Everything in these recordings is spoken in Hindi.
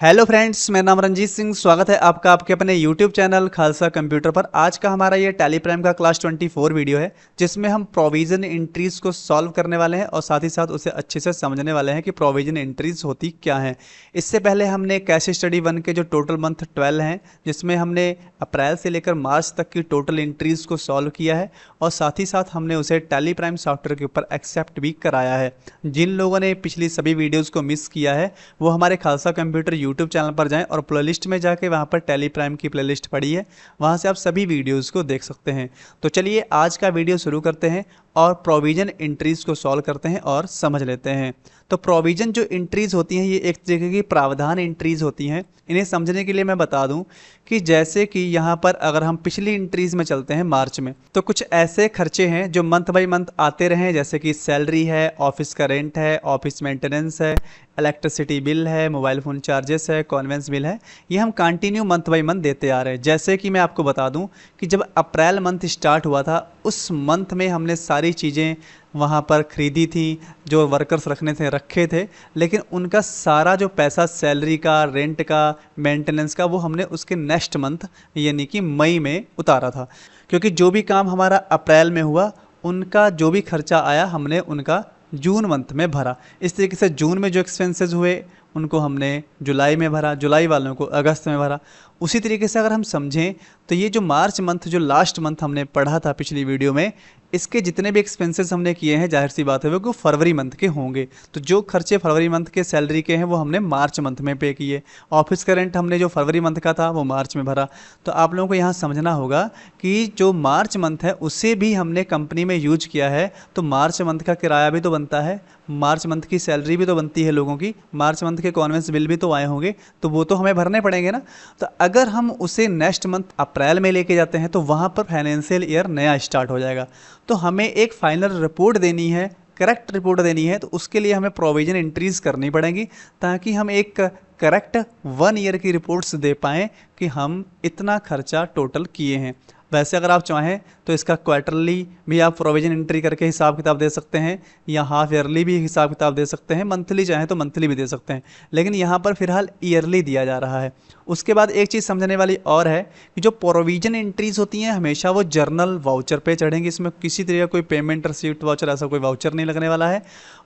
हेलो फ्रेंड्स, मेरा नाम रंजीत सिंह। स्वागत है आपका आपके अपने यूट्यूब चैनल खालसा कंप्यूटर पर। आज का हमारा ये टैली प्राइम का क्लास 24 वीडियो है, जिसमें हम प्रोविजन एंट्रीज को सॉल्व करने वाले हैं और साथ ही साथ उसे अच्छे से समझने वाले हैं कि प्रोविजन एंट्रीज होती क्या हैं। इससे पहले हमने कैश स्टडी 1 के जो टोटल मंथ 12 हैं, जिसमें हमने अप्रैल से लेकर मार्च तक की टोटल एंट्रीज को सॉल्व किया है और साथ ही साथ हमने उसे टैली प्राइम सॉफ्टवेयर के ऊपर एक्सेप्ट भी कराया है। जिन लोगों ने पिछली सभी वीडियोज़ को मिस किया है वो हमारे खालसा कंप्यूटर यूट्यूब चैनल पर जाएं और प्लेलिस्ट में जाके वहां पर टैली प्राइम की प्लेलिस्ट पड़ी है, वहां से आप सभी वीडियोस को देख सकते हैं। तो चलिए आज का वीडियो शुरू करते हैं और प्रोविजन एंट्रीज को सॉल्व करते हैं और समझ लेते हैं। तो प्रोविजन जो एंट्रीज होती हैं ये एक तरीके की प्रावधान एंट्रीज होती हैं। इन्हें समझने के लिए मैं बता दूं कि जैसे कि यहाँ पर अगर हम पिछली एंट्रीज में चलते हैं मार्च में, तो कुछ ऐसे खर्चे हैं जो मंथ बाई मंथ आते रहे, जैसे कि सैलरी है, ऑफिस का रेंट है, ऑफिस मेंटेनेंस है, इलेक्ट्रिसिटी बिल है, मोबाइल फ़ोन चार्जेस है, कॉन्वेंस बिल है। ये हम कंटिन्यू मंथ बाई मंथ देते आ रहे हैं। जैसे कि मैं आपको बता दूं कि जब अप्रैल मंथ स्टार्ट हुआ था उस मंथ में हमने सारी चीज़ें वहाँ पर ख़रीदी थी, जो वर्कर्स रखने थे रखे थे, लेकिन उनका सारा जो पैसा सैलरी का, रेंट का, मेंटेनेंस का, वो हमने उसके नेक्स्ट मंथ यानी कि मई में उतारा था। क्योंकि जो भी काम हमारा अप्रैल में हुआ उनका जो भी खर्चा आया हमने उनका जून मंथ में भरा। इस तरीके से जून में जो एक्सपेंसेस हुए उनको हमने जुलाई में भरा, जुलाई वालों को अगस्त में भरा। उसी तरीके से अगर हम समझें तो ये जो मार्च मंथ, जो लास्ट मंथ हमने पढ़ा था पिछली वीडियो में, इसके जितने भी एक्सपेंसेस हमने किए हैं जाहिर सी बात है वो फरवरी मंथ के होंगे। तो जो खर्चे फरवरी मंथ के सैलरी के हैं वो हमने मार्च मंथ में पे किए। ऑफिस का रेंट हमने जो फरवरी मंथ का था वो मार्च में भरा। तो आप लोगों को यहाँ समझना होगा कि जो मार्च मंथ है उसे भी हमने कंपनी में यूज किया है, तो मार्च मंथ का किराया भी तो बनता है, मार्च मंथ की सैलरी भी तो बनती है लोगों की, मार्च मंथ के कॉन्वेंस बिल भी तो आए होंगे, तो वो तो हमें भरने पड़ेंगे ना। तो अगर हम उसे नेक्स्ट मंथ अप्रैल में लेके जाते हैं तो वहाँ पर फाइनेंशियल ईयर नया स्टार्ट हो जाएगा। तो हमें एक फाइनल रिपोर्ट देनी है, करेक्ट रिपोर्ट देनी है, तो उसके लिए हमें प्रोविजन एंट्रीज करनी पड़ेंगी ताकि हम एक करेक्ट 1 ईयर की रिपोर्ट्स दे पाएँ कि हम इतना खर्चा टोटल किए हैं। वैसे अगर आप चाहें तो इसका क्वार्टरली भी आप प्रोविजन एंट्री करके हिसाब किताब दे सकते हैं, या हाफ ईयरली भी हिसाब किताब दे सकते हैं, मंथली चाहें तो मंथली भी दे सकते हैं, लेकिन यहाँ पर फिलहाल ईयरली दिया जा रहा है। उसके बाद एक चीज़ समझने वाली और है कि जो प्रोविजन एंट्रीज होती हैं हमेशा वो जर्नल वाउचर पे चढ़ेंगी। इसमें किसी तरह का कोई पेमेंट रिसीप्ट वाउचर ऐसा कोई वाउचर नहीं लगने वाला है।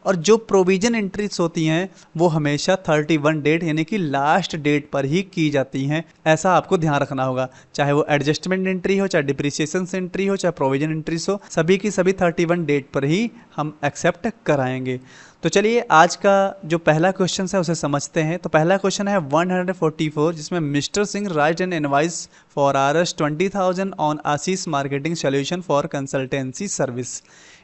और जो प्रोविजन एंट्रीज होती हैं वो हमेशा 31 डेट यानी कि लास्ट डेट पर ही की जाती हैं। ऐसा आपको ध्यान रखना होगा, चाहे वो एडजस्टमेंट एंट्री हो, चाहे डिप्रिसिएशन एंट्री हो, चाहे प्रोविजन एंट्रीज हो, सभी की सभी 31 डेट पर ही हम एक्सेप्ट कराएंगे। तो चलिए आज का जो पहला क्वेश्चन है उसे समझते हैं। तो पहला क्वेश्चन है 144, जिसमें mister Singh write an invoice for RS 20,000 on Ashish marketing solution for consultancy service.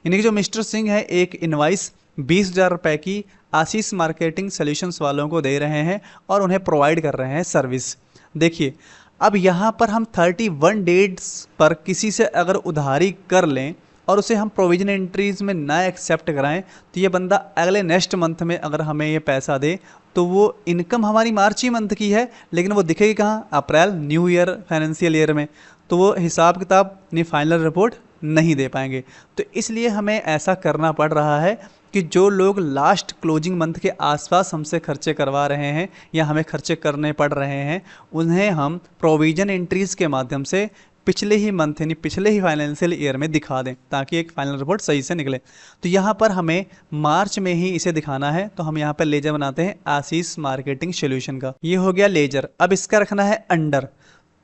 यानी कि जो मिस्टर सिंह है एक इनवाइस 20,000 रुपये की आशीष मार्केटिंग सोल्यूशंस वालों को दे रहे हैं और उन्हें प्रोवाइड कर रहे हैं सर्विस। देखिए अब यहाँ पर हम 31 डेट्स पर किसी से अगर उधारी कर लें और उसे हम प्रोविजन एंट्रीज में ना एक्सेप्ट कराएं, तो ये बंदा अगले नेक्स्ट मंथ में अगर हमें ये पैसा दे तो वो इनकम हमारी मार्च ही मंथ की है, लेकिन वो दिखेगी कहाँ, अप्रैल न्यू ईयर फाइनेंशियल ईयर में। तो वो हिसाब किताब नहीं, फाइनल रिपोर्ट नहीं दे पाएंगे। तो इसलिए हमें ऐसा करना पड़ रहा है कि जो लोग लास्ट क्लोजिंग मंथ के आसपास हमसे खर्चे करवा रहे हैं या हमें खर्चे करने पड़ रहे हैं, उन्हें हम प्रोविजन एंट्रीज के माध्यम से पिछले ही मंथ यानी पिछले ही फाइनेंशियल ईयर में दिखा दें ताकि एक फाइनल रिपोर्ट सही से निकले। तो यहाँ पर हमें मार्च में ही इसे दिखाना है, तो हम यहाँ पर लेजर बनाते हैं आशीष मार्केटिंग सोल्यूशन का। ये हो गया लेजर। अब इसका रखना है अंडर।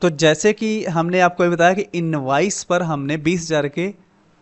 तो जैसे कि हमने आपको बताया कि इनवाइस पर हमने 20,000 के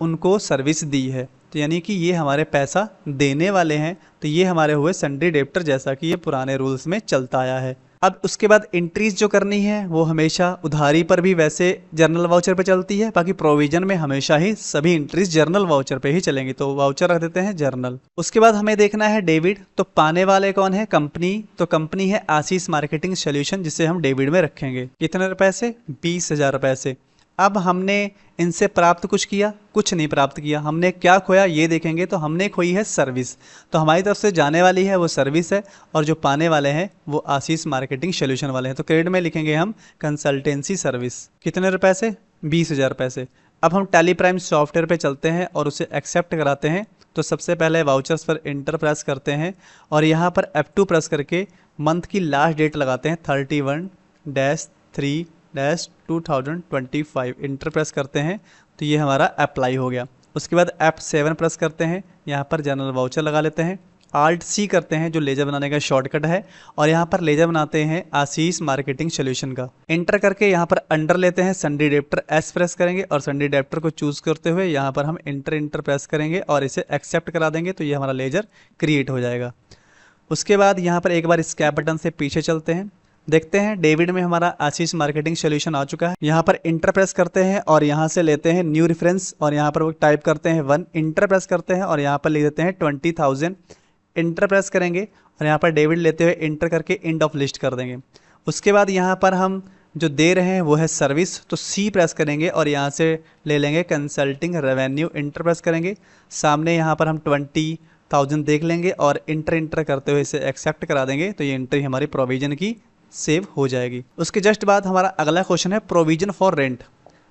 उनको सर्विस दी है, तो यानी कि ये हमारे पैसा देने वाले हैं, तो ये हमारे हुए सन्ड्री डेब्टर, जैसा कि ये पुराने रूल्स में चलता आया है। अब उसके बाद एंट्रीज जो करनी है वो हमेशा उधारी पर भी वैसे जर्नल वाउचर पे चलती है, बाकी प्रोविजन में हमेशा ही सभी एंट्रीज जर्नल वाउचर पे ही चलेंगी, तो वाउचर रख देते हैं जर्नल। उसके बाद हमें देखना है डेबिट। तो पाने वाले कौन है, कंपनी। तो कंपनी है आशीष मार्केटिंग सोल्यूशन, जिसे हम डेबिट में रखेंगे। कितने रुपए से, 20,000 रुपए से। अब हमने इनसे प्राप्त कुछ किया, कुछ नहीं प्राप्त किया। हमने क्या खोया ये देखेंगे, तो हमने खोई है सर्विस, तो हमारी तरफ से जाने वाली है वो सर्विस है, और जो पाने वाले हैं वो आशीष मार्केटिंग सोल्यूशन वाले हैं। तो क्रेडिट में लिखेंगे हम कंसल्टेंसी सर्विस। कितने रुपए से, 20,000 रुपए से। अब हम टैली प्राइम सॉफ्टवेयर पे चलते हैं और उसे एक्सेप्ट कराते हैं। तो सबसे पहले वाउचर्स पर इंटर प्रेस करते हैं और यहाँ पर F2 प्रेस करके मंथ की लास्ट डेट लगाते हैं 31-3-2025, इंटर प्रेस करते हैं तो ये हमारा अप्लाई हो गया। उसके बाद F7 प्रेस करते हैं, यहाँ पर जनरल वाउचर लगा लेते हैं। Alt C करते हैं जो लेजर बनाने का शॉर्टकट है और यहाँ पर लेजर बनाते हैं आशीष मार्केटिंग सोल्यूशन का। एंटर करके यहाँ पर अंडर लेते हैं, सन्डी डेप्टर S प्रेस करेंगे और सन्डी डेप्टर को चूज करते हुए यहाँ पर हम इंटर प्रेस करेंगे और इसे एक्सेप्ट करा देंगे तो ये हमारा लेजर क्रिएट हो जाएगा। उसके बाद यहाँ पर एक बार स्कैप बटन से पीछे चलते हैं, देखते हैं डेविड में हमारा आशीष मार्केटिंग सोल्यूशन आ चुका है। यहाँ पर इंटर प्रेस करते हैं और यहाँ से लेते हैं न्यू रेफरेंस और यहाँ पर वो टाइप करते हैं 1, इंटर प्रेस करते हैं और यहाँ पर लिख देते हैं 20,000, इंटर प्रेस करेंगे और यहाँ पर डेविड लेते हुए इंटर करके एंड ऑफ लिस्ट कर देंगे। उसके बाद यहाँ पर हम जो दे रहे हैं वो है सर्विस, तो सी प्रेस करेंगे और यहाँ से ले लेंगे कंसल्टिंग रेवेन्यू, इंटर प्रेस करेंगे। सामने यहाँ पर हम 20,000 देख लेंगे और इंटर करते हुए इसे एक्सेप्ट करा देंगे तो ये एंट्री हमारी प्रोविजन की सेव हो जाएगी। उसके जस्ट बाद हमारा अगला क्वेश्चन है प्रोविजन फॉर रेंट।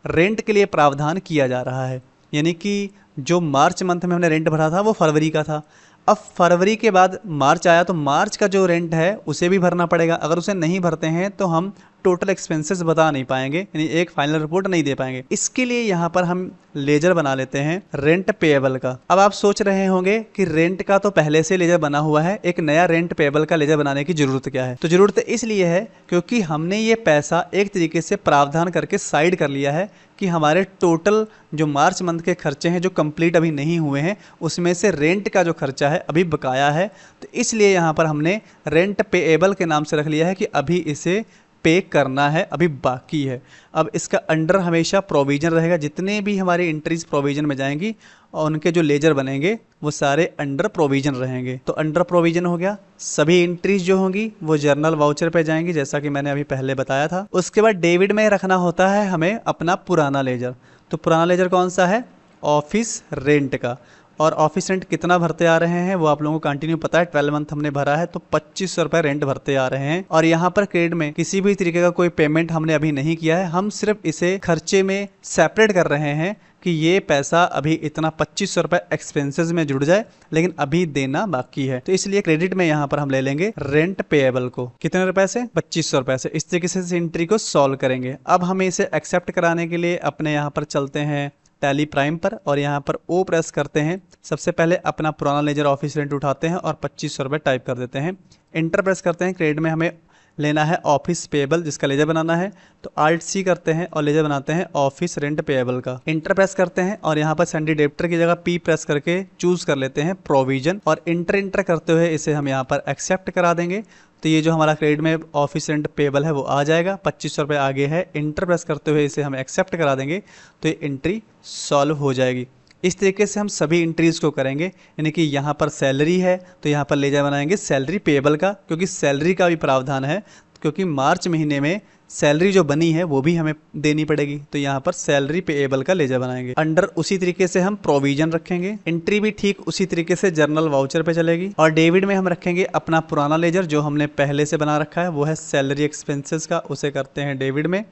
रेंट के लिए प्रावधान किया जा रहा है, यानी कि जो मार्च मंथ में हमने रेंट भरा था वो फरवरी का था। अब फरवरी के बाद मार्च आया तो मार्च का जो रेंट है उसे भी भरना पड़ेगा। अगर उसे नहीं भरते हैं तो हम टोटल एक्सपेंसेस बता नहीं पाएंगे, यानी एक फाइनल रिपोर्ट नहीं दे पाएंगे। इसके लिए यहाँ पर हम लेजर बना लेते हैं रेंट पेएबल का। अब आप सोच रहे होंगे कि रेंट का तो पहले से लेजर बना हुआ है, एक नया रेंट पेएबल का लेजर बनाने की जरूरत क्या है? तो जरूरत इसलिए है क्योंकि हमने ये पैसा एक तरीके से प्रावधान करके साइड कर लिया है कि हमारे टोटल जो मार्च मंथ के खर्चे हैं जो कंप्लीट अभी नहीं हुए हैं उसमें से रेंट का जो खर्चा है अभी बकाया है। तो इसलिए यहाँ पर हमने रेंट पेएबल के नाम से रख लिया है कि अभी इसे पे करना है, अभी बाकी है। अब इसका अंडर हमेशा प्रोविजन रहेगा, जितने भी हमारी एंट्रीज प्रोविजन में जाएंगी और उनके जो लेजर बनेंगे वो सारे अंडर प्रोविजन रहेंगे। तो अंडर प्रोविजन हो गया, सभी एंट्रीज जो होंगी वो जर्नल वाउचर पे जाएंगी जैसा कि मैंने अभी पहले बताया था। उसके बाद डेविड में रखना होता है हमें अपना पुराना लेजर। तो पुराना लेजर कौन सा है? ऑफिस रेंट का। और ऑफिस रेंट कितना भरते आ रहे हैं वो आप लोगों को कंटिन्यू पता है, 12 मंथ हमने भरा है तो 2500 रुपये रेंट भरते आ रहे हैं। और यहाँ पर क्रेडिट में किसी भी तरीके का कोई पेमेंट हमने अभी नहीं किया है, हम सिर्फ इसे खर्चे में सेपरेट कर रहे हैं कि ये पैसा अभी इतना 2500 रुपये एक्सपेंसेस में जुड़ जाए, लेकिन अभी देना बाकी है। तो इसलिए क्रेडिट में यहाँ पर हम ले लेंगे रेंट पेएबल को। कितने रुपए से? 2500 रुपये से। इस तरीके से इस एंट्री को सॉल्व करेंगे। अब हमें इसे एक्सेप्ट कराने के लिए अपने यहाँ पर चलते हैं टैली प्राइम पर और यहाँ पर ओ प्रेस करते हैं। सबसे पहले अपना पुराना लेजर ऑफिस रेंट उठाते हैं और 2500 रुपये टाइप कर देते हैं, इंटर प्रेस करते हैं। क्रेडिट में हमें लेना है ऑफिस पेएबल जिसका लेजर बनाना है, तो Alt C करते हैं और लेजर बनाते हैं ऑफिस रेंट पेएबल का। इंटर प्रेस करते हैं और यहाँ पर सन्डी डेप्टर की जगह P प्रेस करके चूज कर लेते हैं प्रोविजन और इंटर करते हुए इसे हम यहाँ पर एक्सेप्ट करा देंगे। तो ये जो हमारा क्रेडिट में ऑफिस रेंट पेएबल है वो आ जाएगा, 2500 रुपये आगे है। इंटर प्रेस करते हुए इसे हम एक्सेप्ट करा देंगे तो ये एंट्री सॉल्व हो जाएगी। इस तरीके से हम सभी एंट्रीज को करेंगे, यानी कि यहाँ पर सैलरी है तो यहाँ पर लेजर बनाएंगे सैलरी पेएबल का, क्योंकि सैलरी का भी प्रावधान है, क्योंकि मार्च महीने में सैलरी जो बनी है वो भी हमें देनी पड़ेगी। तो यहाँ पर सैलरी पेएबल का लेजर बनाएंगे। अंडर उसी तरीके से हम प्रोविजन रखेंगे, एंट्री भी ठीक उसी तरीके से जर्नल वाउचर पे चलेगी। और डेविड में हम रखेंगे अपना पुराना लेजर जो हमने पहले से बना रखा है, वो है सैलरी एक्सपेंसेस का, उसे करते हैं डेविड में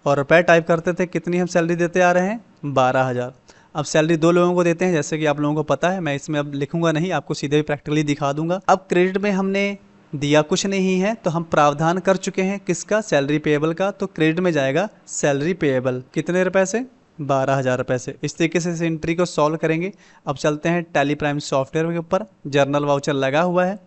और रुपये टाइप करते थे। कितनी हम सैलरी देते आ रहे हैं? 12,000। अब सैलरी 2 लोगों को देते हैं जैसे कि आप लोगों को पता है, मैं इसमें अब लिखूंगा नहीं, आपको सीधे भी प्रैक्टिकली दिखा दूंगा। अब क्रेडिट में हमने दिया कुछ नहीं है तो हम प्रावधान कर चुके हैं किसका? सैलरी पेएबल का। तो क्रेडिट में जाएगा सैलरी पेएबल, कितने रुपए से? 12,000 रुपये से। इस तरीके से इस एंट्री को सॉल्व करेंगे। अब चलते हैं टैली प्राइम सॉफ्टवेयर के ऊपर, जर्नल वाउचर लगा हुआ है,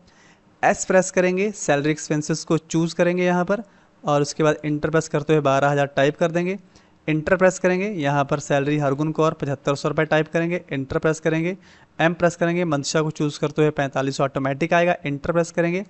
एस प्रेस करेंगे, सैलरी एक्सपेंसेस को चूज करेंगे यहाँ पर और उसके बाद इंटर प्रेस करते हुए 12,000 टाइप कर देंगे। इंटर प्रेस करेंगे, यहाँ पर सैलरी हरगुन को और 7500 रुपये टाइप करेंगे। इंटर प्रेस करेंगे, एम प्रेस करेंगे, मंशा को चूज़ करते हुए 4500 ऑटोमेटिक आएगा। इंटर प्रेस करेंगे।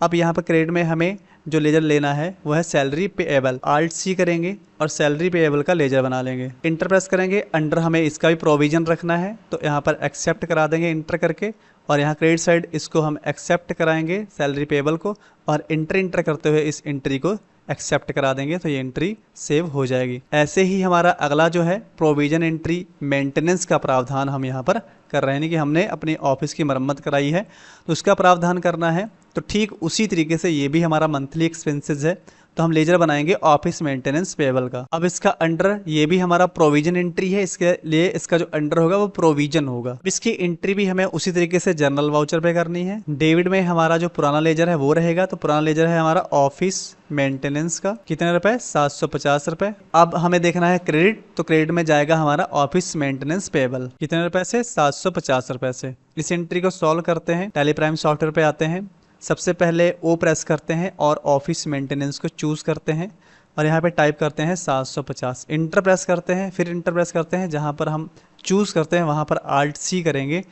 अब यहाँ पर क्रेडिट में हमें जो लेजर लेना है वो है सैलरी पेएबल, Alt C करेंगे और सैलरी पेएबल का लेजर बना लेंगे। इंटर प्रेस करेंगे, अंडर हमें इसका भी प्रोविजन रखना है तो यहाँ पर एक्सेप्ट करा देंगे इंटर करके और यहाँ क्रेडिट साइड इसको हम एक्सेप्ट कराएंगे सैलरी पेएबल को और इंटर करते हुए इस एंट्री को एक्सेप्ट करा देंगे तो ये एंट्री सेव हो जाएगी। ऐसे ही हमारा अगला जो है प्रोविजन एंट्री मेंटेनेंस का प्रावधान हम यहाँ पर कर रहे हैं कि हमने अपनी ऑफिस की मरम्मत कराई है तो उसका प्रावधान करना है। तो ठीक उसी तरीके से ये भी हमारा मंथली एक्सपेंसेस है, तो हम लेजर बनाएंगे ऑफिस मेंटेनेंस पेबल का। अब इसका अंडर ये भी हमारा प्रोविजन एंट्री है, इसके लिए इसका जो अंडर होगा वो प्रोविजन होगा। इसकी एंट्री भी हमें उसी तरीके से जर्नल वाउचर पे करनी है। डेबिट में हमारा जो पुराना लेजर है वो रहेगा, तो पुराना लेजर है हमारा ऑफिस मेंटेनेंस का, कितने रुपए, 750 रुपए। अब हमें देखना है क्रेडिट, तो क्रेडिट में जाएगा हमारा ऑफिस मेंटेनेंस पेबल, कितने रुपए से, 750 रुपए से। इस एंट्री को सॉल्व करते हैं, टैली प्राइम सॉफ्टवेयर पे आते हैं, सबसे पहले ओ प्रेस करते हैं और ऑफिस मेंटेनेंस को चूज़ करते हैं और यहाँ पे टाइप करते हैं 750। इंटर प्रेस करते हैं, फिर इंटर प्रेस करते हैं, जहाँ पर हम चूज़ करते हैं वहाँ पर Alt C करेंगे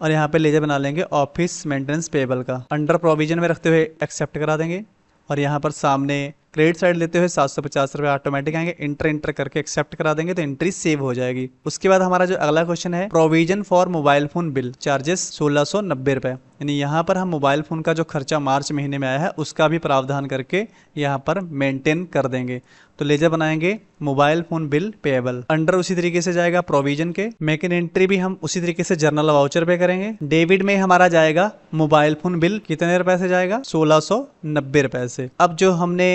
और यहाँ पे लेजर बना लेंगे ऑफिस मेंटेनेंस पेबल का। अंडर प्रोविजन में रखते हुए एक्सेप्ट करा देंगे और यहाँ पर सामने क्रेडिट साइड लेते हुए 750 रुपये ऑटोमेटिक आएंगे, इंटर करके एक्सेप्ट करा देंगे तो एंट्री सेव हो जाएगी। उसके बाद हमारा जो अगला क्वेश्चन है, provision for mobile phone bill charges 1690 रुपये, यानी यहाँ पर हम मोबाइल फ़ोन का जो खर्चा मार्च महीने में आया है उसका भी प्रावधान करके यहाँ पर मेंटेन कर देंगे। तो लेजर बनाएंगे mobile phone bill payable, under उसी तरीके से जाएगा प्रोविजन के। मेक इन एंट्री भी हम उसी तरीके से जर्नल वाउचर पे करेंगे। डेबिट में हमारा जाएगा मोबाइल फ़ोन बिल, कितने रुपए से जाएगा, 1690 रुपए से। अब जो हमने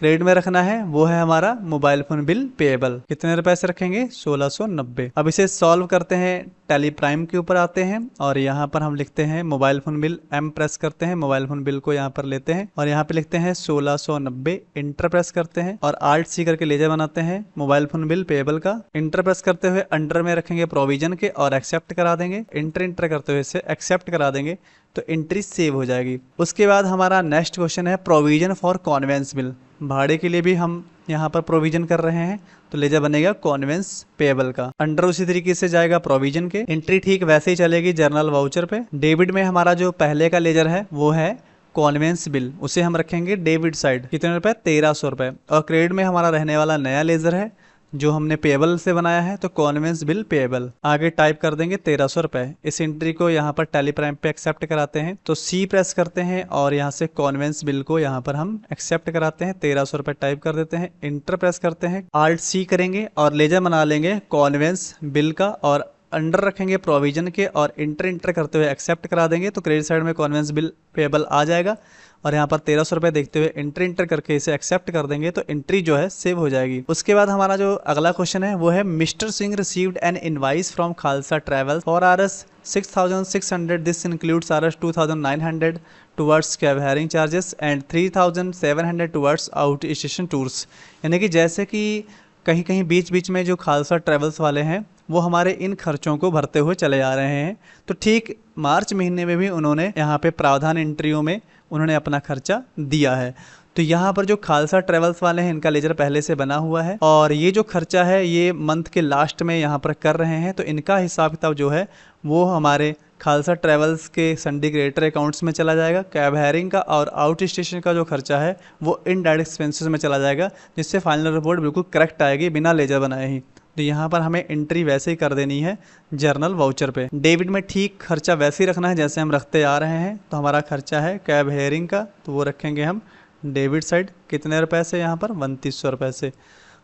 क्रेडिट में रखना है वो है हमारा मोबाइल फोन बिल पेएबल, कितने रुपए से रखेंगे, 1690। अब इसे सॉल्व करते हैं, टैली प्राइम के ऊपर आते हैं और यहाँ पर हम लिखते हैं mobile phone bill, M press करते हैं, मोबाइल फोन बिल को यहाँ पर लेते हैं और यहाँ पे लिखते हैं 1690, इंटर प्रेस करते हैं और Alt C करके लेजर बनाते हैं मोबाइल फोन बिल पेएबल का। इंटर प्रेस करते हुए अंडर में रखेंगे प्रोविजन के और एक्सेप्ट करा देंगे, इंटर करते हुए इसे एक्सेप्ट करा देंगे तो एंट्री सेव हो जाएगी। उसके बाद हमारा नेक्स्ट क्वेश्चन है प्रोविजन फॉर कॉन्वेंस बिल, भाड़े के लिए भी हम यहाँ पर प्रोविजन कर रहे हैं तो लेजर बनेगा कॉन्वेंस पेएबल का, अंडर उसी तरीके से जाएगा प्रोविजन के। एंट्री ठीक वैसे ही चलेगी जर्नल वाउचर पे। डेबिट में हमारा जो पहले का लेजर है वो है कॉन्वेंस बिल, उसे हम रखेंगे डेबिट साइड, कितने रुपए, 1300 रुपए। और क्रेडिट में हमारा रहने वाला नया लेजर है जो हमने पेएबल से बनाया है तो कॉन्वेंस बिल पेएबल, आगे टाइप कर देंगे 1300 रुपए। इस एंट्री को यहाँ पर टैली प्राइम पे एक्सेप्ट कराते हैं तो सी प्रेस करते हैं और यहाँ से कॉन्वेंस बिल को यहाँ पर हम एक्सेप्ट कराते हैं, 1300 रुपए टाइप कर देते हैं, इंटर प्रेस करते हैं, Alt C करेंगे और लेजर बना लेंगे कॉन्वेंस बिल का और अंडर रखेंगे प्रोविजन के और इंटर करते हुए एक्सेप्ट करा देंगे तो क्रेडिट साइड में कॉन्वेंस बिल पेएबल आ जाएगा और यहाँ पर 1300 रुपये देखते हुए इंटर करके इसे एक्सेप्ट कर देंगे तो एंट्री जो है सेव हो जाएगी। उसके बाद हमारा जो अगला क्वेश्चन है वो है mister Singh received an invoice from Khalsa travel for Rs 6600, this includes Rs 2900 towards cab hiring charges and 3700 towards out station tours. यानी कि जैसे कि कहीं कहीं बीच बीच में जो खालसा ट्रैवल्स वाले हैं वो हमारे इन खर्चों को भरते हुए चले आ रहे हैं, तो ठीक मार्च महीने में भी उन्होंने यहाँ पे प्रावधान एंट्रियों में उन्होंने अपना खर्चा दिया है। तो यहाँ पर जो खालसा ट्रैवल्स वाले हैं इनका लेजर पहले से बना हुआ है और ये जो खर्चा है ये मंथ के लास्ट में यहाँ पर कर रहे हैं, तो इनका हिसाब किताब जो है वो हमारे खालसा ट्रैवल्स के संडी क्रिएटर अकाउंट्स में चला जाएगा। कैब हायरिंग का और आउट स्टेशन का जो खर्चा है वो इनडायरेक्ट एक्सपेंसेस में चला जाएगा, जिससे फाइनल रिपोर्ट बिल्कुल करेक्ट आएगी बिना लेजर बनाए ही। तो यहाँ पर हमें एंट्री वैसे ही कर देनी है जर्नल वाउचर पे। डेबिट में ठीक खर्चा वैसे ही रखना है जैसे हम रखते आ रहे हैं। तो हमारा खर्चा है कैब हेयरिंग का, तो वो रखेंगे हम डेबिट साइड, कितने रुपए से, यहाँ पर 3200 रुपये से।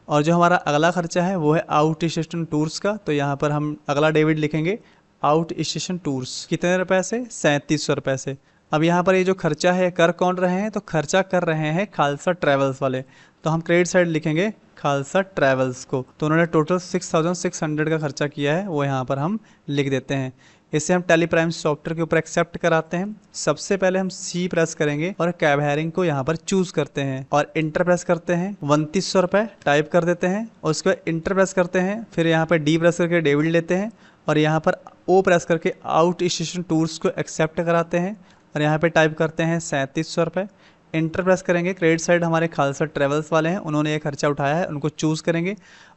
और जो हमारा अगला खर्चा है वो है आउट स्टेशन टूर्स का, तो यहाँ पर हम अगला डेबिट लिखेंगे आउट स्टेशन टूर्स, कितने रुपए से, 3700 रुपये से। अब यहाँ पर ये जो खर्चा है कर कौन रहे हैं, तो खर्चा कर रहे हैं खालसा ट्रैवल्स वाले, तो हम क्रेडिट साइड लिखेंगे खालसा ट्रैवल्स को। तो उन्होंने टोटल 6600 का खर्चा किया है वो यहाँ पर हम लिख देते हैं। इसे हम टैली प्राइम सॉफ्टवेयर के ऊपर एक्सेप्ट कराते हैं। सबसे पहले हम सी प्रेस करेंगे और कैब हायरिंग को यहाँ पर चूज करते हैं और इंटर प्रेस करते हैं, 3200 रुपये टाइप कर देते हैं और उसके बाद इंटर प्रेस करते हैं, फिर यहाँ पर डी प्रेस करके डेबिट लेते हैं और यहाँ पर ओ प्रेस करके आउट स्टेशन टूर्स को एक्सेप्ट कराते हैं और यहाँ पे टाइप करते हैं 3700 रुपये। इंटर प्रेस करेंगे, क्रेडिट साइड हमारे खालसा ट्रैवल्स वाले हैं, उन्होंने ये खर्चा उठाया है, उनको चूज़ करेंगे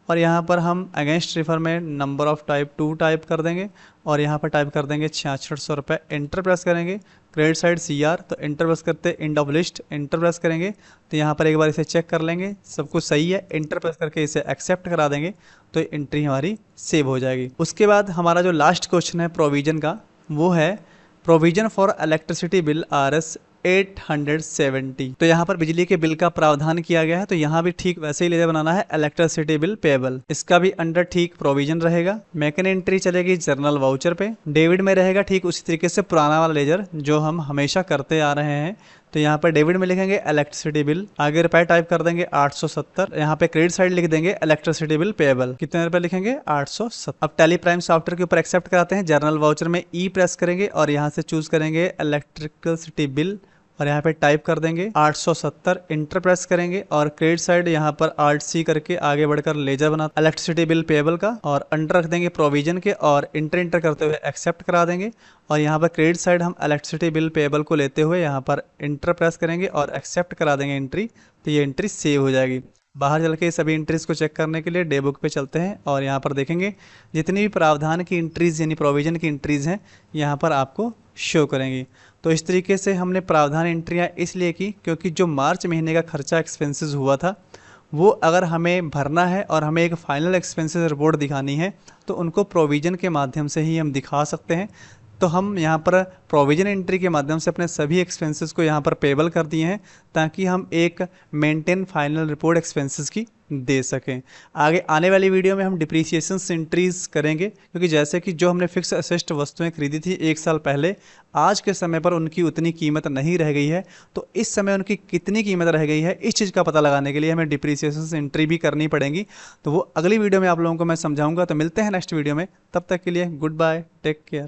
और यहाँ पर हम अगेंस्ट रेफर में नंबर ऑफ टाइप 2 टाइप कर देंगे और यहाँ पर टाइप कर देंगे 6600 रुपये। इंटर प्रेस करेंगे, क्रेडिट साइड CR, तो इंटर प्रेस करते end of list, enter press करेंगे तो यहाँ पर एक बार इसे चेक कर लेंगे सब कुछ सही है, इंटर प्रेस करके इसे एक्सेप्ट करा देंगे तो एंट्री हमारी सेव हो जाएगी। उसके बाद हमारा जो लास्ट क्वेश्चन है प्रोविजन का वो है provision for electricity bill Rs 870। तो यहाँ पर बिजली के बिल का प्रावधान किया गया है, तो यहाँ भी ठीक वैसे ही लेजर बनाना है, इलेक्ट्रिसिटी बिल पेएबल। इसका भी अंडर ठीक प्रोविजन रहेगा। मैकेन एंट्री चलेगी जर्नल वाउचर पे। डेबिट में रहेगा ठीक उसी तरीके से पुराना वाला लेजर जो हम हमेशा करते आ रहे हैं। तो यहाँ पर डेबिट में लिखेंगे इलेक्ट्रिसिटी बिल, आगे रुपए टाइप कर देंगे 870। यहाँ पे क्रेडिट साइड लिख देंगे इलेक्ट्रिसिटी बिल पेएबल। कितने रुपए लिखेंगे? 870। अब टैली प्राइम सॉफ्टवेयर के ऊपर एक्सेप्ट कराते हैं। जर्नल वाउचर में ई प्रेस करेंगे और यहाँ से चूज करेंगे इलेक्ट्रिसिटी बिल और यहाँ पे टाइप कर देंगे 870। इंटर प्रेस करेंगे और क्रेडिट साइड यहाँ पर Alt C करके आगे बढ़कर लेजर बना इलेक्ट्रिसिटी बिल पेएबल का और अंडर रख देंगे प्रोविजन के और इंटर करते हुए एक्सेप्ट करा देंगे। और यहाँ पर क्रेडिट साइड हम इलेक्ट्रिसिटी बिल पेएबल को लेते हुए यहाँ पर इंटर प्रेस करेंगे और एक्सेप्ट करा देंगे एंट्री। तो ये एंट्री सेव हो जाएगी। बाहर चल के सभी एंट्रीज को चेक करने के लिए डे बुक पे चलते हैं और यहाँ पर देखेंगे जितनी भी प्रावधान की एंट्रीज यानी प्रोविजन की एंट्रीज हैं यहाँ पर आपको शो करेंगी। तो इस तरीके से हमने प्रावधान एंट्रियाँ इसलिए की क्योंकि जो मार्च महीने का खर्चा एक्सपेंसेस हुआ था वो अगर हमें भरना है और हमें एक फाइनल एक्सपेंसेस रिपोर्ट दिखानी है तो उनको प्रोविजन के माध्यम से ही हम दिखा सकते हैं। तो हम यहाँ पर प्रोविजन एंट्री के माध्यम से अपने सभी एक्सपेंसेस को यहाँ पर पेएबल कर दिए हैं ताकि हम एक मेंटेन फाइनल रिपोर्ट एक्सपेंसेस की दे सकें। आगे आने वाली वीडियो में हम डिप्रिसिएशन एंट्रीज करेंगे क्योंकि जैसे कि जो हमने फिक्स असेस्ड वस्तुएं खरीदी थी 1 साल पहले, आज के समय पर उनकी उतनी कीमत नहीं रह गई है। तो इस समय उनकी कितनी कीमत रह गई है इस चीज़ का पता लगाने के लिए हमें डिप्रिसिएशन एंट्री भी करनी पड़ेगी। तो वो अगली वीडियो में आप लोगों को मैं समझाऊंगा। तो मिलते हैं नेक्स्ट वीडियो में, तब तक के लिए गुड बाय, टेक केयर।